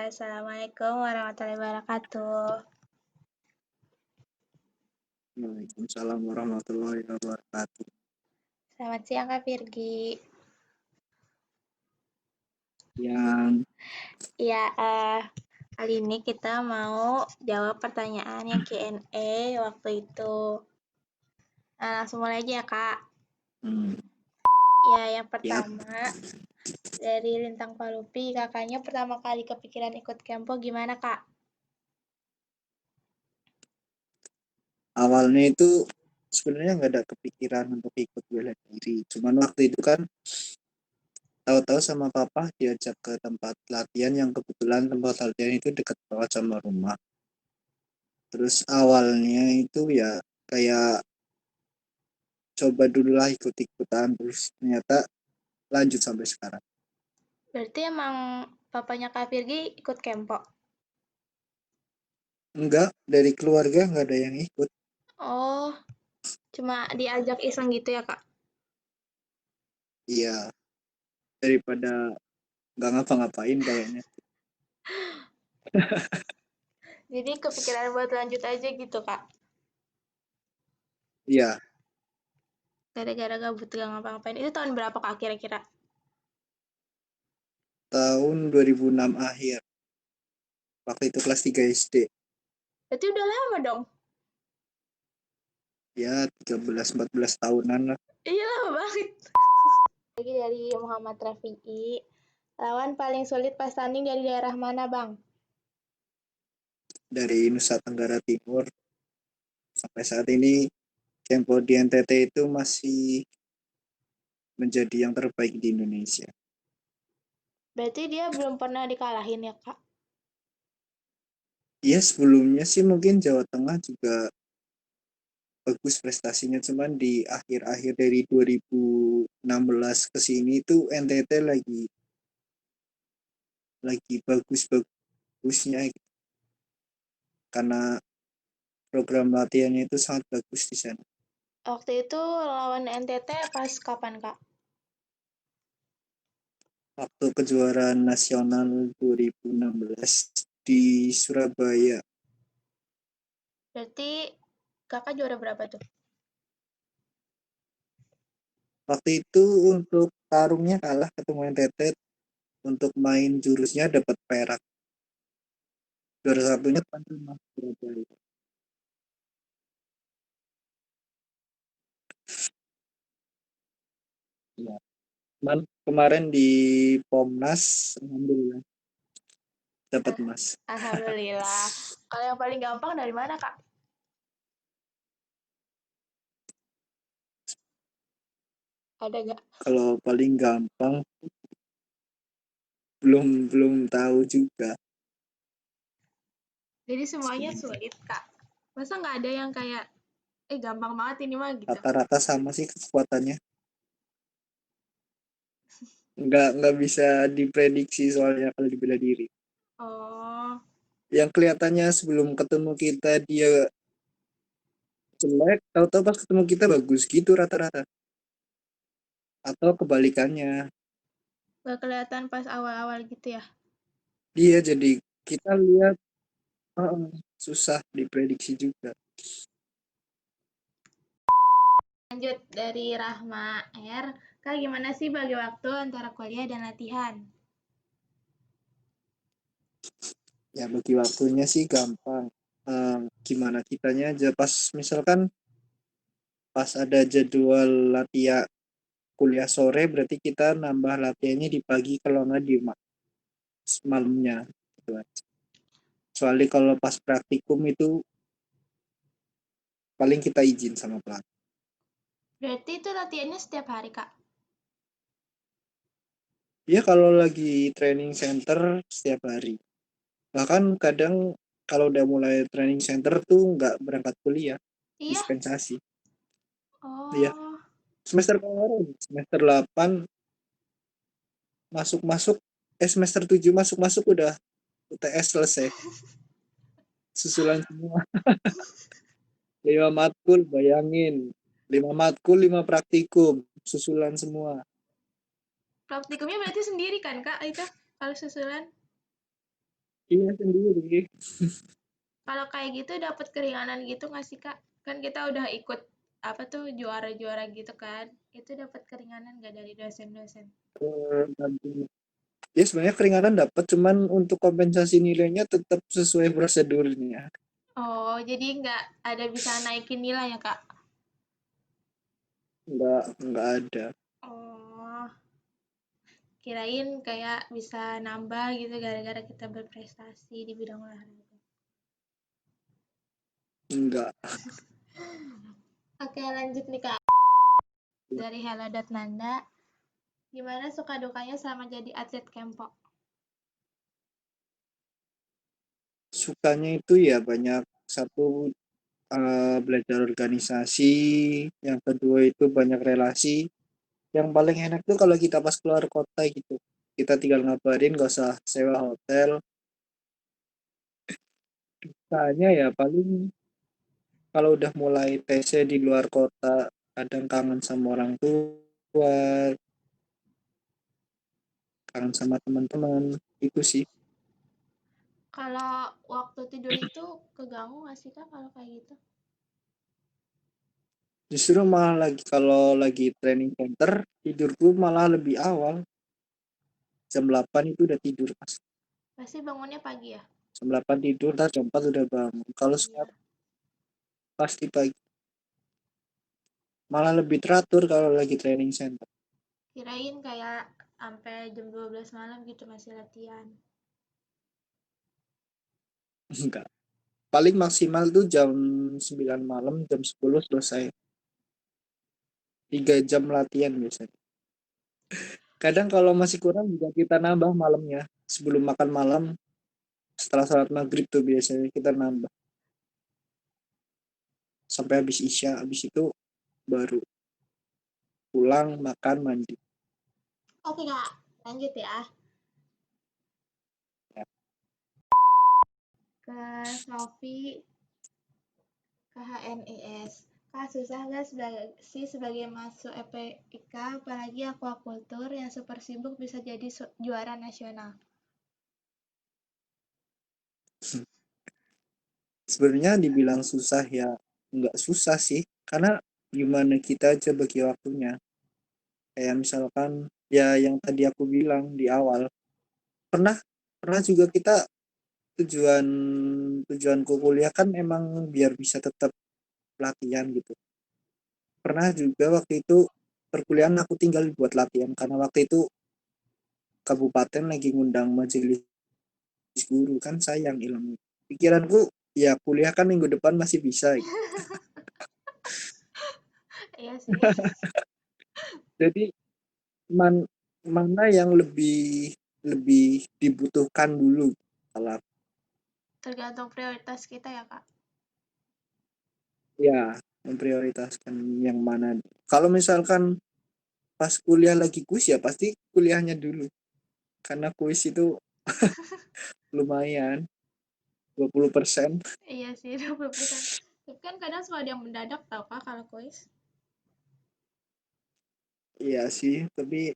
Assalamualaikum warahmatullahi wabarakatuh. Waalaikumsalam warahmatullahi wabarakatuh. Selamat siang Kak Virgi. Yang Ya, kali ini kita mau jawab pertanyaan yang Q&A waktu itu. Nah, langsung mulai aja ya Kak. Ya, yang pertama dari Lintang Palupi, kakaknya pertama kali kepikiran ikut Kempo gimana Kak? awalnya itu sebenarnya nggak ada kepikiran untuk ikut bela diri. Cuman waktu itu kan tahu-tahu sama papa diajak ke tempat latihan yang kebetulan tempat latihan itu dekat banget sama rumah. Terus awalnya itu ya kayak coba dulu lah ikut-ikutan, terus ternyata lanjut sampai sekarang. Berarti emang papanya Kak Virgi ikut Kempo? Enggak, dari keluarga nggak ada yang ikut. Oh, cuma diajak iseng gitu ya Kak? Iya, daripada nggak ngapa-ngapain kayaknya. Jadi kepikiran buat lanjut aja gitu Kak? Iya, Gara-gara gabut gak ngapa-ngapain. Itu tahun berapa Kak kira-kira? tahun 2006 akhir. Waktu itu kelas 3 SD. Berarti udah lama dong? Ya 13-14 tahunan lah. Iya lama banget. Lagi dari Muhammad Rafi'i. Lawan paling sulit pas tanding dari daerah mana Bang? Dari Nusa Tenggara Timur sampai saat ini Kempo di NTT itu masih menjadi yang terbaik di Indonesia. Berarti dia belum pernah dikalahin ya Kak? Ya sebelumnya sih mungkin Jawa Tengah juga bagus prestasinya, cuman di akhir-akhir dari 2016 ke sini itu NTT lagi bagus-bagusnya gitu. Karena program latihannya itu sangat bagus di sana. Waktu itu lawan NTT pas kapan Kak? Waktu kejuaraan nasional 2016 di Surabaya. Berarti Kakak juara berapa tuh? Waktu itu untuk tarungnya kalah ketemu NTT, untuk main jurusnya dapat perak. Juara satunya tuan rumah Surabaya. Ya. Cuman kemarin di Pomnas alhamdulillah dapat emas. Alhamdulillah. Kalau yang paling gampang dari mana Kak? Ada gak? Kalau paling gampang belum tahu juga. Jadi semuanya sulit Kak? Masa nggak ada yang kayak, gampang banget ini mah gitu? Rata-rata sama sih kekuatannya. Nggak bisa diprediksi soalnya kalau di bela diri. Oh, Yang kelihatannya sebelum ketemu kita dia jelek, tahu-tahu pas ketemu kita bagus gitu rata-rata. Atau kebalikannya. nggak kelihatan pas awal-awal gitu ya? Dia jadi kita lihat susah diprediksi juga. Lanjut dari Rahma R. Kak, gimana sih bagi waktu antara kuliah dan latihan? Ya bagi waktunya sih gampang. Gimana kitanya aja pas misalkan pas ada jadwal latihan kuliah sore, berarti kita nambah latihannya di pagi kalau nggak di malamnya gitu aja. Soalnya kalau pas praktikum itu paling kita izin sama pelatih. Berarti itu latihannya setiap hari, Kak? Ya kalau lagi training center setiap hari. Bahkan kadang kalau udah mulai training center tuh nggak berangkat kuliah, Iya? dispensasi. Iya, Oh, semester kemarin, semester 8 masuk-masuk, semester 7 masuk-masuk udah UTS selesai. Susulan semua. 5 matkul, bayangin. 5 matkul, 5 praktikum. Susulan semua. praktikumnya berarti sendiri kan, Kak, itu? Kalau susulan? Iya sendiri. Kalau kayak gitu dapat keringanan gitu nggak sih Kak? Kan kita udah ikut apa tuh juara-juara gitu kan? Itu dapat keringanan nggak dari dosen-dosen? Nanti ya sebenarnya keringanan dapat, cuman untuk kompensasi nilainya tetap sesuai prosedurnya. Oh, jadi nggak ada bisa naikin nilai ya Kak? Nggak ada. Oh, kirain kayak bisa nambah gitu gara-gara kita berprestasi di bidang olahraga. Nggak. Oke, lanjut nih Kak. Dari Hela.Nanda, gimana suka dukanya selama jadi atlet Kempo? Sukanya itu ya banyak. Satu, belajar organisasi, yang kedua itu banyak relasi. Yang paling enak tuh kalau kita pas keluar kota gitu, kita tinggal ngabarin, gak usah sewa hotel. Soalnya ya paling kalau udah mulai TC di luar kota, kadang kangen sama orang tua, kangen sama teman-teman, itu sih. Kalau waktu tidur itu keganggu nggak sih Kak kalau kayak gitu? Justru malah lagi kalau lagi training center, tidurku malah lebih awal. Jam 8 itu udah tidur pas. Pasti bangunnya pagi ya? Jam 8 tidur, ntar jam 4 udah bangun. Kalau Iya. sekarang pasti pagi. Malah lebih teratur kalau lagi training center. Kirain kayak sampai jam 12 malam gitu masih latihan. Enggak. Paling maksimal tuh jam 9 malam, jam 10 selesai. 3 jam latihan biasanya. Kadang kalau masih kurang juga kita nambah malamnya. Sebelum makan malam, setelah salat maghrib tuh biasanya kita nambah. Sampai habis isya, habis itu baru pulang, makan, mandi. Oke Kak, lanjut ya. Ya. Ke Sofi, ke HNIS. Kak, susah nggak sih sebagai masuk EPIK, apalagi aquacultur yang super sibuk bisa jadi juara nasional? Sebenarnya dibilang susah ya nggak susah sih. Karena gimana kita aja bagi waktunya. Kayak misalkan ya yang tadi aku bilang di awal. Pernah pernah juga kita tujuan tujuanku kuliah kan emang biar bisa tetap latihan gitu. Pernah juga waktu itu perkuliahan aku tinggal buat latihan karena waktu itu kabupaten lagi ngundang majelis guru, kan sayang ilmu. Pikiranku ya kuliah kan minggu depan masih bisa gitu. Iya sih, Jadi man, mana yang lebih lebih dibutuhkan dulu kalau tergantung prioritas kita ya Kak. ya memprioritaskan yang mana. Kalau misalkan pas kuliah lagi kuis ya pasti kuliahnya dulu karena kuis itu lumayan 20%. Iya sih, 20%. Tapi kan kadang suka ada yang mendadak tau Kak kalau kuis. Iya sih, tapi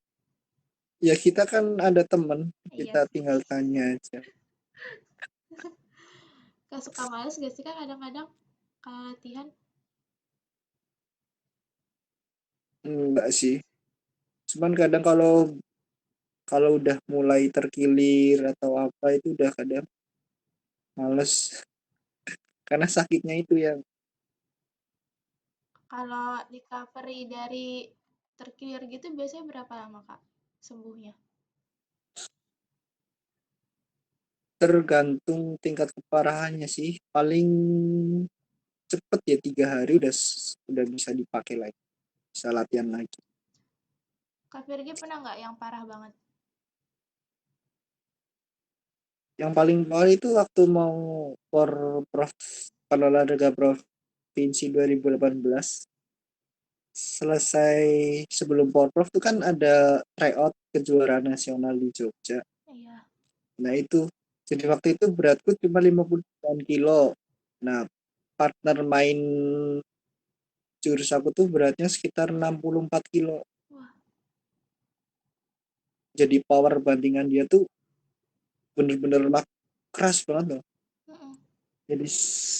ya kita kan ada temen, Iya kita sih. tinggal tanya aja. Kak suka males gak sih Kak kadang-kadang kalau latihan? Enggak sih, cuman kadang kalau kalau udah mulai terkilir atau apa itu udah kadang males karena sakitnya itu yang Kalau recovery dari terkilir gitu biasanya berapa lama Kak sembuhnya? tergantung tingkat keparahannya sih. Paling cepet ya 3 hari udah bisa dipakai lagi, bisa latihan lagi. Kak Virgi pernah nggak yang parah banget? Yang paling parah itu waktu mau prof olahraga provinsi 2018, selesai sebelum porprov tuh kan ada tryout kejuaraan nasional di Jogja. Iya. Nah itu, jadi waktu itu beratku cuma 59 kilo. Nah partner main jurus aku tuh beratnya sekitar 64 kilo. Wah, Jadi power bandingan dia tuh bener-bener keras banget loh. Mm-mm. Jadi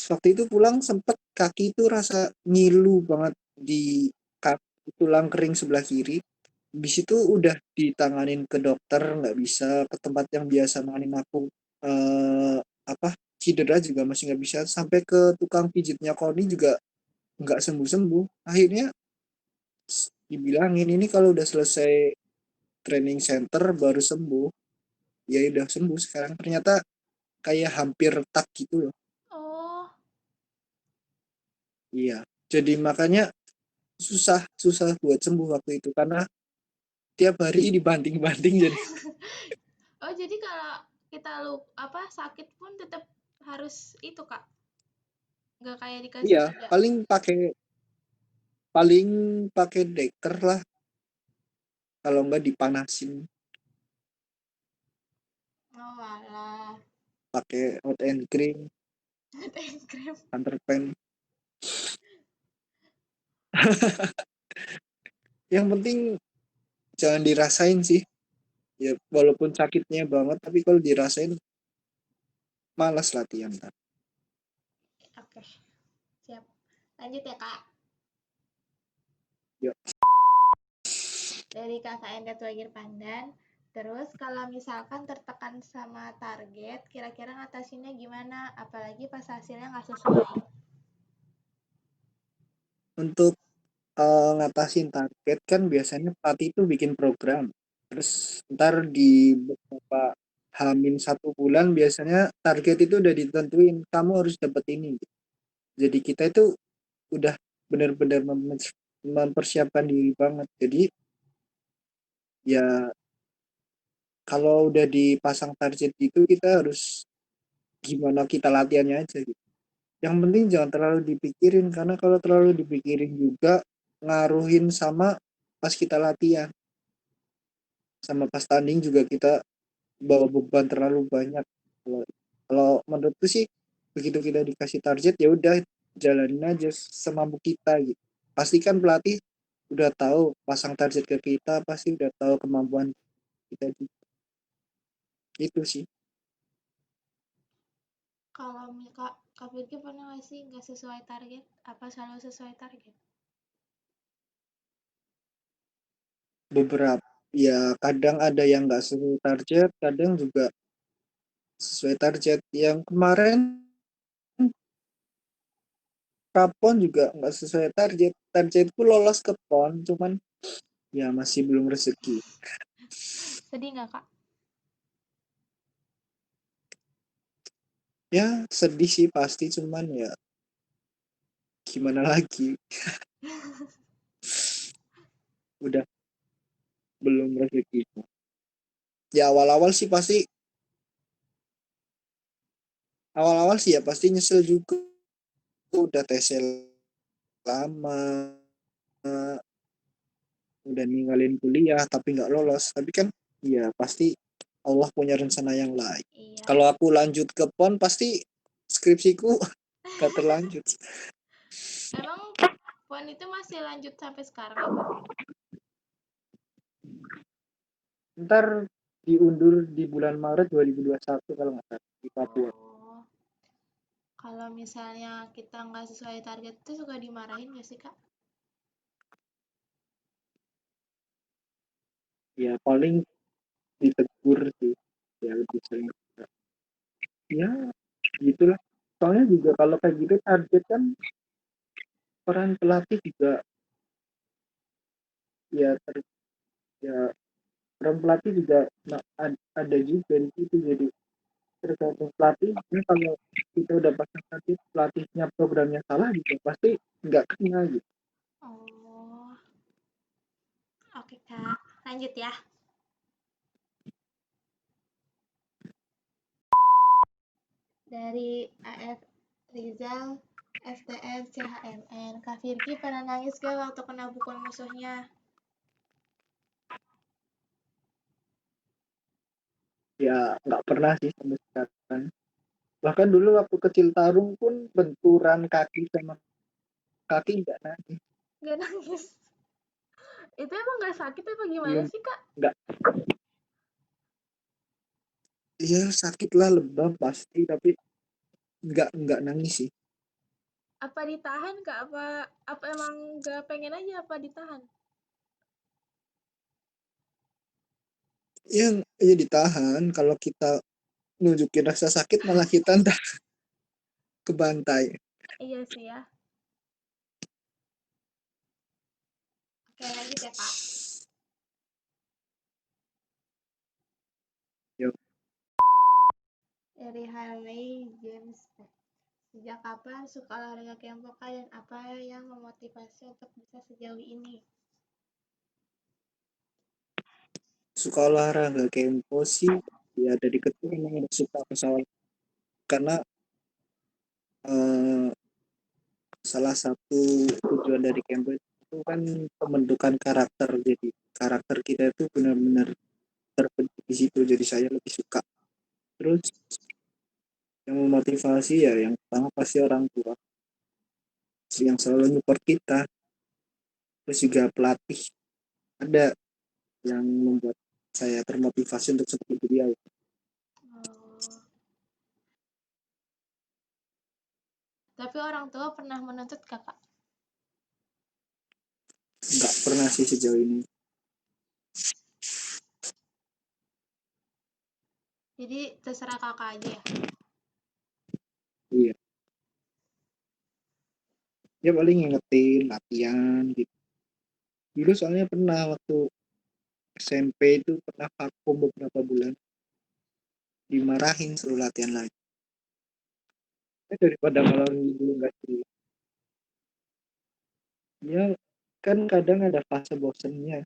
waktu itu pulang sempet kaki itu rasa ngilu banget di kaki tulang kering sebelah kiri. Habis itu udah ditanganin ke dokter, nggak bisa ke tempat yang biasa nanganin aku. eh apa cedera juga masih nggak bisa, sampai ke tukang pijitnya Koni juga nggak sembuh-sembuh. Akhirnya dibilangin ini kalau udah selesai training center baru sembuh. Ya udah sembuh sekarang, ternyata kayak hampir retak gitu loh. Oh, Iya, jadi makanya susah susah buat sembuh waktu itu karena tiap hari dibanting-banting jadi. oh jadi kalau kita sakit pun tetap harus itu Kak, nggak kayak dikasih Iya, jeda. paling pakai deker lah, kalau enggak dipanasin Oh alah, pakai hot and cream, teh krim. underpen. Yang penting jangan dirasain sih, ya walaupun sakitnya banget tapi kalau dirasain malas latihan kan. Oke, siap. Lanjut ya Kak. Ya, Dari KKN Detwagir Pandan. Terus kalau misalkan tertekan sama target, kira-kira ngatasinnya gimana? Apalagi pas hasilnya nggak sesuai. untuk ngatasin target kan biasanya pelatih itu bikin program, terus ntar di beberapa H-1 bulan biasanya target itu udah ditentuin kamu harus dapet ini. Jadi kita itu udah benar-benar mempersiapkan diri banget. Jadi ya kalau udah dipasang target itu kita harus gimana kita latihannya aja gitu. Yang penting jangan terlalu dipikirin karena kalau terlalu dipikirin juga ngaruhin sama pas kita latihan, sama pas tanding juga kita bawa beban terlalu banyak. Kalau kalau menurutku sih begitu kita dikasih target ya udah jalanin aja semampu kita gitu. Pastikan pelatih udah tahu pasang target ke kita, pasti udah tahu kemampuan kita juga. Itu sih Kalau Kak Firky pernah nggak sih nggak sesuai target? Apa selalu sesuai target? beberapa, ya kadang ada yang nggak sesuai target, kadang juga sesuai target. Yang kemarin Prapon juga nggak sesuai target. Targetku lolos ke PON, cuman ya masih belum rezeki. Sedih nggak Kak? Ya sedih sih pasti, cuman ya gimana lagi, udah belum rezeki. Ya awal-awal sih ya pasti nyesel juga, udah TC lama, udah ninggalin kuliah tapi nggak lolos. Tapi kan ya pasti Allah punya rencana yang lain. Iya. Kalau aku lanjut ke PON pasti skripsiku gak terlanjut. Emang PON itu masih lanjut sampai sekarang ya Kak? Ntar diundur di bulan Maret 2021 kalau nggak salah di Papua. Oh, kalau misalnya kita nggak sesuai target itu suka dimarahin nggak sih Kak? Ya paling ditegur sih, ya lebih sering. Ya gitulah, soalnya juga kalau kayak gitu target kan peran pelatih juga ya ya peran pelatih juga ada juga di situ. Jadi tergantung pelatih. Ini kalau kita udah pasang target, pelatihnya programnya salah juga pasti nggak kena gitu. Oh, oke Kak. Lanjut ya. Dari AF Rizal, FTF, CHMN. Kak Firky pernah nangis gak waktu kena pukul musuhnya? Ya nggak pernah sih sampai sekarang. Bahkan dulu waktu kecil tarung pun benturan kaki sama kaki nggak nangis. Gak nangis. Itu emang gak sakit apa gimana Belum, sih Kak? nggak Iya sakit lah, lebam pasti, tapi nggak nangis sih. Apa ditahan Kak? Apa emang nggak pengen aja apa ditahan? Ya ditahan, kalau kita nunjukin rasa sakit malah kita entah kebantai. Iya sih ya. Oke, lanjut ya Kak. Ya, Dari Harley James. Sejak kapan suka olahraga kelompok dan apa yang memotivasi untuk bisa sejauh ini? suka olahraga kempo sih, ya dari kecil memang udah suka pesawat, karena eh, salah satu tujuan dari kempo itu kan pembentukan karakter, jadi karakter kita itu benar-benar terbentuk di situ, jadi saya lebih suka. Terus yang memotivasi ya yang pertama pasti orang tua yang selalu support kita, terus juga pelatih ada yang membuat saya termotivasi untuk seperti dia. Oh, tapi orang tua pernah menuntut kakak. Nggak pernah sih sejauh ini. Jadi terserah kakak aja ya. Iya, dia paling ngingetin latihan gitu. Dulu soalnya pernah waktu SMP itu pernah vakum beberapa bulan, dimarahin suruh latihan lagi. Daripada malam dulu nggak sih. Ya kan kadang ada fase bosennya,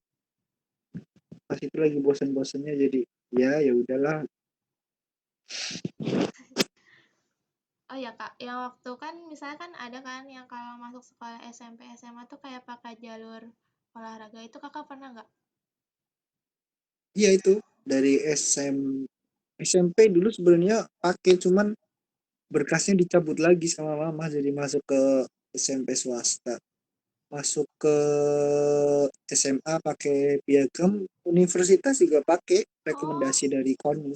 pas itu lagi bosen-bosennya, jadi ya udahlah. Oh ya kak, yang waktu kan misalnya kan ada kan yang kalau masuk sekolah SMP SMA tuh kayak pakai jalur olahraga itu kakak pernah nggak? Iya itu dari SMP dulu sebenarnya pakai, cuman berkasnya dicabut lagi sama mama, jadi masuk ke SMP swasta, masuk ke SMA pakai piagam, universitas juga pakai Oh, rekomendasi dari KONI,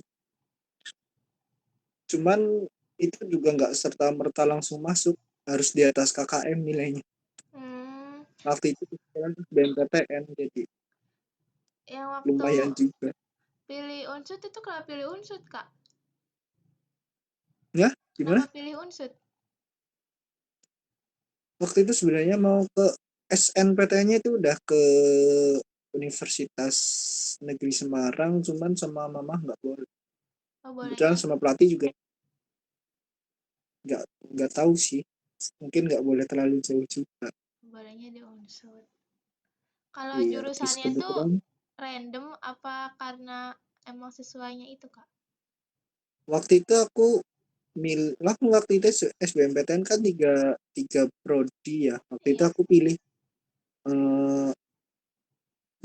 cuman itu juga nggak serta merta langsung masuk, harus di atas KKM nilainya. hmm, Waktu itu kan BMPTN, jadi yang waktu lumayan juga. pilih unsut itu kenapa pilih unsut kak? Ya Kenapa gimana, pilih unsut? waktu itu sebenarnya mau ke SNPTN-nya itu udah ke Universitas Negeri Semarang, cuman sama mama nggak boleh. Oh Kebetulan bolehnya, sama pelatih juga nggak nggak tahu sih, mungkin nggak boleh terlalu jauh juga. bolehnya di unsut. Kalau Iya, terus jurusannya tuh kebetulan random apa karena emang sesuainya itu kak? waktu itu waktu itu SBMPTN kan tiga tiga prodi ya. Waktu itu Iya. aku pilih eh,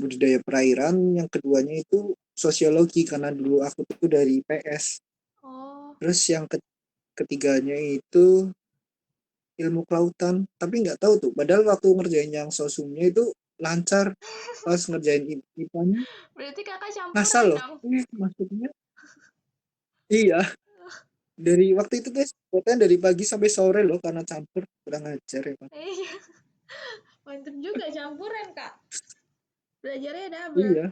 budidaya perairan, yang keduanya itu sosiologi karena dulu aku tuh dari PS. Oh, Terus yang ketiganya itu ilmu kelautan, tapi nggak tahu tuh, padahal waktu ngerjain yang sosumnya itu lancar, pas ngerjain IPA-nya berarti kakak ngasal campuran loh. dong. Maksudnya iya, dari waktu itu guys pokoknya dari pagi sampai sore loh, karena campur, kurang ajar ya Pak. Iya, mantep juga campuran kak. Belajarnya double. Iya,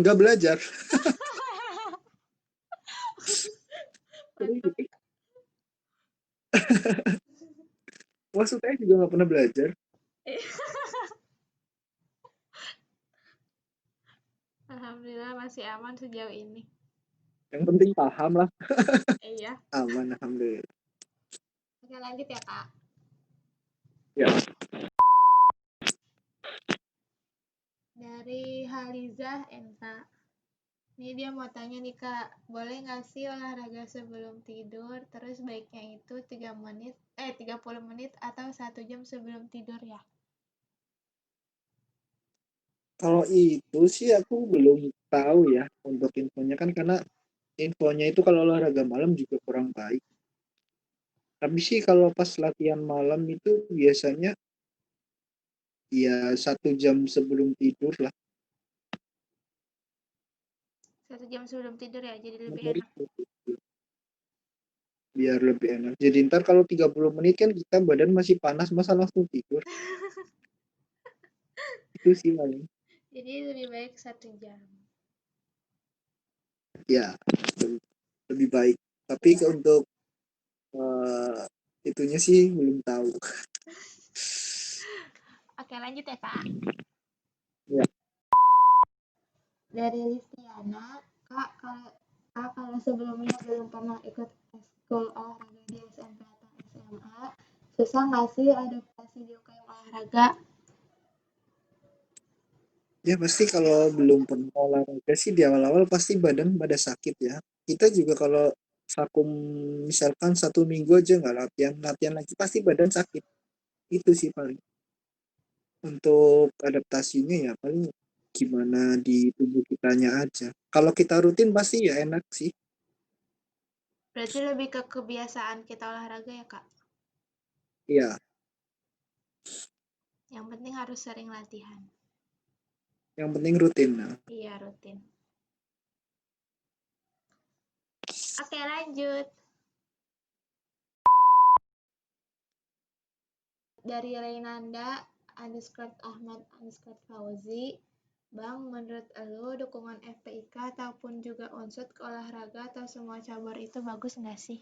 nggak belajar. Terus Mantep. gitu, maksudnya juga nggak pernah belajar. Alhamdulillah masih aman sejauh ini. Yang penting paham lah. Iya. Aman alhamdulillah. Oke lanjut ya kak. Ya, Dari Halizah NK. Ini dia mau tanya nih kak, boleh nggak sih olahraga sebelum tidur? Terus baiknya itu 30 menit atau 1 jam sebelum tidur ya? kalau itu sih aku belum tahu ya untuk infonya, kan karena infonya itu kalau olahraga malam juga kurang baik. Tapi sih kalau pas latihan malam itu biasanya ya 1 jam sebelum tidur lah. 1 jam sebelum tidur ya, jadi lebih Dari enak. biar lebih enak. Jadi ntar kalau 30 menit kan kita badan masih panas, masa langsung tidur. Itu sih paling. Jadi lebih baik 1 jam. Ya, lebih baik. Tapi Iya. untuk eh, itunya sih belum tahu. Oke, lanjut ya, Kak. Ya, Dari Listiana, Kak, kalau sebelumnya belum pernah ikut eskul olahraga di SMP atau SMA, susah nggak sih adaptasi di UKM olahraga? ya pasti kalau belum pernah olahraga sih di awal-awal pasti badan pada sakit ya. Kita juga kalau vakum misalkan 1 minggu aja nggak latihan, latihan lagi pasti badan sakit. Itu sih paling. Untuk adaptasinya ya paling gimana di tubuh kitanya aja. Kalau kita rutin pasti ya enak sih. Berarti lebih ke kebiasaan kita olahraga ya, Kak? Iya, Yang penting harus sering latihan. yang penting rutin. Nah, Iya, rutin. Oke, lanjut. Dari Reynanda underscore Ahmad underscore Fauzi, Bang, menurut elu dukungan FPIK ataupun juga unsur ke olahraga atau semua cabur itu bagus nggak sih?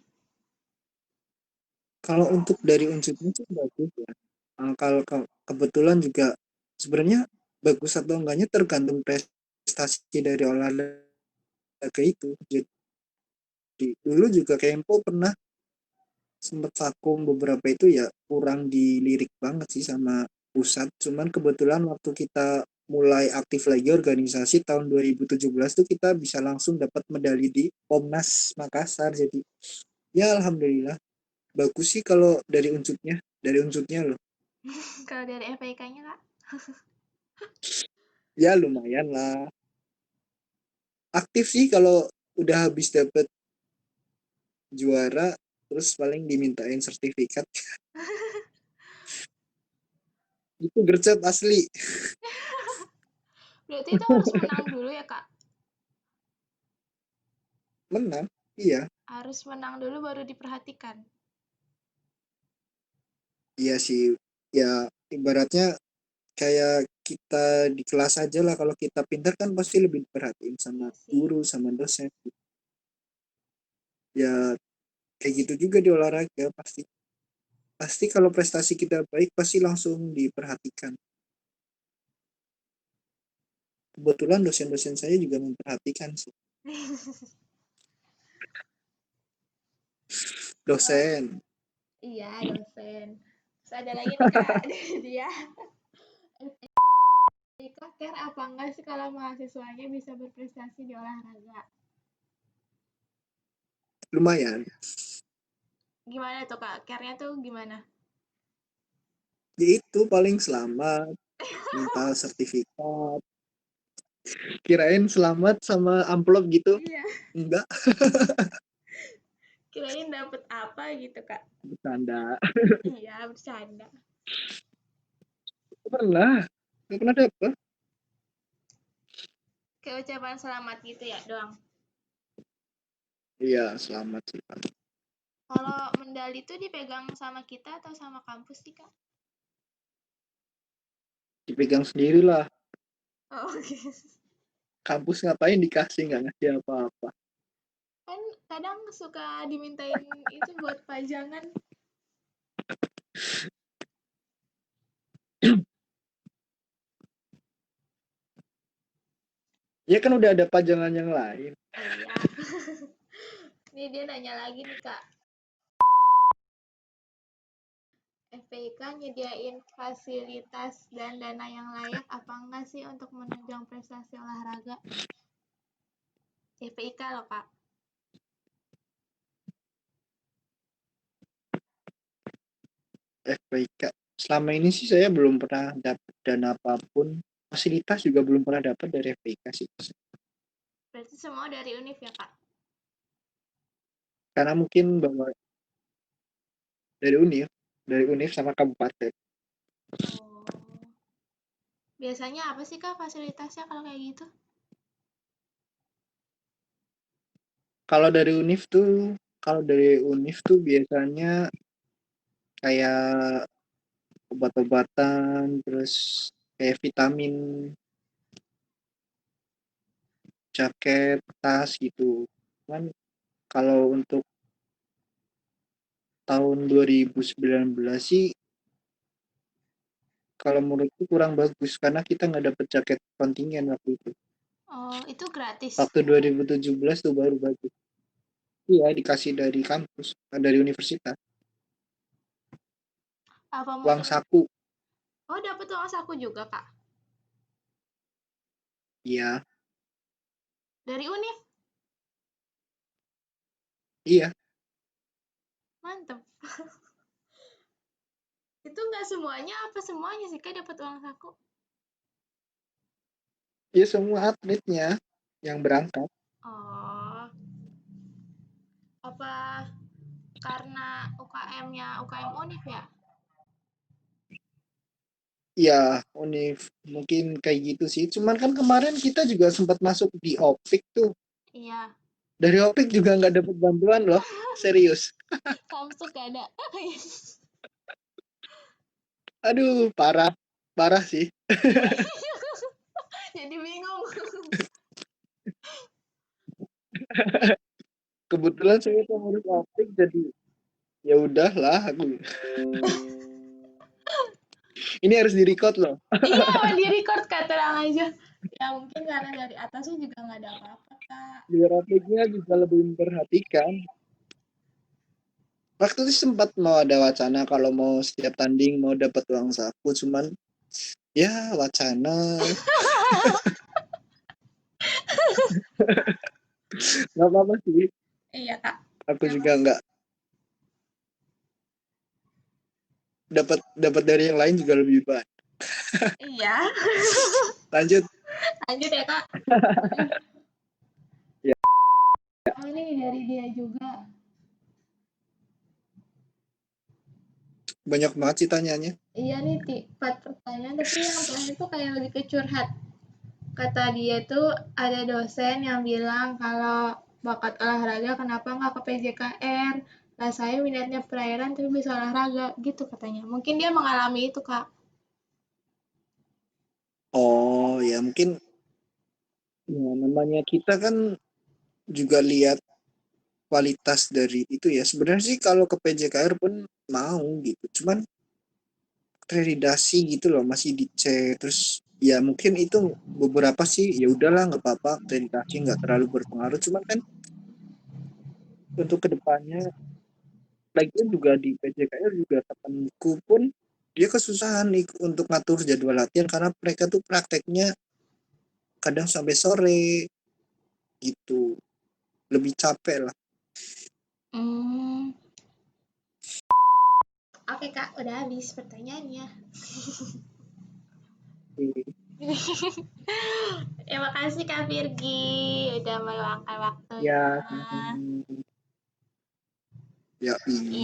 kalau untuk dari unsurnya sih bagus ya. Kalau kebetulan juga sebenarnya bagus atau enggaknya tergantung prestasi dari olahraga itu. Jadi dulu juga Kempo pernah sempat vakum beberapa itu ya kurang dilirik banget sih sama pusat. Cuman kebetulan waktu kita mulai aktif lagi organisasi tahun 2017 tuh kita bisa langsung dapat medali di Pomnas Makassar. Jadi ya alhamdulillah bagus sih kalau dari unsurnya loh. Kalau dari FPIK-nya, Kak? Ya lumayan lah. Aktif sih kalau udah habis dapet juara terus paling dimintain sertifikat. Itu gercep asli. Berarti itu harus menang dulu ya, Kak? Menang, iya. Harus menang dulu baru diperhatikan. Iya sih, ya ibaratnya kayak kita di kelas aja lah, kalau kita pintar kan pasti lebih diperhatiin sama Iya sih. guru sama dosen. Ya kayak gitu juga di olahraga, pasti pasti kalau prestasi kita baik pasti langsung diperhatikan. Kebetulan dosen-dosen saya juga memperhatikan sih. Kalau Dosen. iya, dosen. Terus ada lagi nih, Kak, dari dia. FPIK care apa enggak sih kalau mahasiswanya bisa berprestasi di olahraga? Lumayan. Gimana tuh, Kak? Care-nya tuh gimana? Ya itu paling selamat, minta sertifikat. Kirain selamat sama amplop gitu. Iya. Enggak, Kirain dapet apa gitu, Kak? bercanda. Iya, bercanda. Pernah, nggak pernah dapet. Kayak ucapan selamat gitu ya doang. Iya, selamat sih. Kalau medali itu dipegang sama kita atau sama kampus sih, Kak? Dipegang sendiri lah. Oh, oke. Kampus ngapain dikasih, nggak ngasih apa-apa. Kan kadang suka dimintain itu buat pajangan. Ya kan udah ada pajangan yang lain. Oh iya. Ini dia nanya lagi nih, Kak. FPIK nyediain fasilitas dan dana yang layak apa enggak sih untuk menunjang prestasi olahraga? FPIK loh, Kak. FPIK. Selama ini sih saya belum pernah dapat dana apapun. Fasilitas juga belum pernah dapat dari FPIK sih. Berarti semua dari UNIF ya, Kak? Karena mungkin bahwa dari UNIF sama kabupaten. Oh. Biasanya apa sih, Kak, fasilitasnya kalau kayak gitu? Kalau dari univ tuh biasanya kayak obat-obatan, terus kayak vitamin, jaket, tas gitu. Kan kalau untuk tahun 2019 sih kalau menurutku kurang bagus karena kita nggak dapet jaket kontingen waktu itu. Oh, itu gratis. Waktu 2017 tuh baru bagus. Iya, dikasih dari kampus, dari universitas. Apa Uang mungkin? saku. Oh, dapat uang saku juga, Kak. Iya, Dari univ. iya. Mantep. Itu nggak semuanya, apa semuanya sih, Kak, dapat uang saku? Iya semua atletnya yang berangkat. Oh, apa karena UKM-nya UKM univ ya? Iya, univ mungkin kayak gitu sih. Cuman kan kemarin kita juga sempat masuk di Opik tuh. Iya. Dari Opik juga nggak dapat bantuan loh. Serius. Samsung gak ada. Aduh, parah. Parah sih. Jadi bingung. Kebetulan saya pengurus Opik jadi ya udahlah aku. Ini harus di-record loh. Iya, di record Kak, tenang aja. Ya mungkin karena dari atasnya juga nggak ada apa-apa, Kak. Biar Opiknya juga lebih memperhatikan. Waktu itu sempat mau ada wacana kalau mau setiap tanding mau dapat uang saku, cuman ya wacana, nggak apa-apa sih. Iya, Kak. Aku Emang juga nggak dapat dapat dari yang lain juga lebih baik. iya. Lanjut. Lanjut ya, Kak. Ya, Oh, ini dari dia juga. banyak banget sih tanyanya. Iya nih, 4 pertanyaan, tapi yang terakhir tuh kayak lebih ke curhat. Kata dia tuh ada dosen yang bilang kalau bakat olahraga kenapa nggak ke PJKR? Lah saya minatnya perairan tapi bisa olahraga gitu katanya. Mungkin dia mengalami itu, Kak. Oh ya mungkin ya, namanya kita kan juga lihat kualitas dari itu ya. Sebenarnya sih kalau ke PJKR pun mau gitu. Cuman akreditasi gitu loh masih dicek. Terus ya mungkin itu beberapa sih ya udahlah nggak apa-apa akreditasi nggak terlalu berpengaruh. Cuman kan untuk kedepannya lagian juga di PJKR juga temanku pun dia kesusahan nih untuk ngatur jadwal latihan karena mereka tuh prakteknya kadang sampai sore gitu lebih capek lah. Hmm. Oke, Kak, udah habis pertanyaannya. Terima kasih Kak Virgi udah meluangkan waktunya. Ya, ya.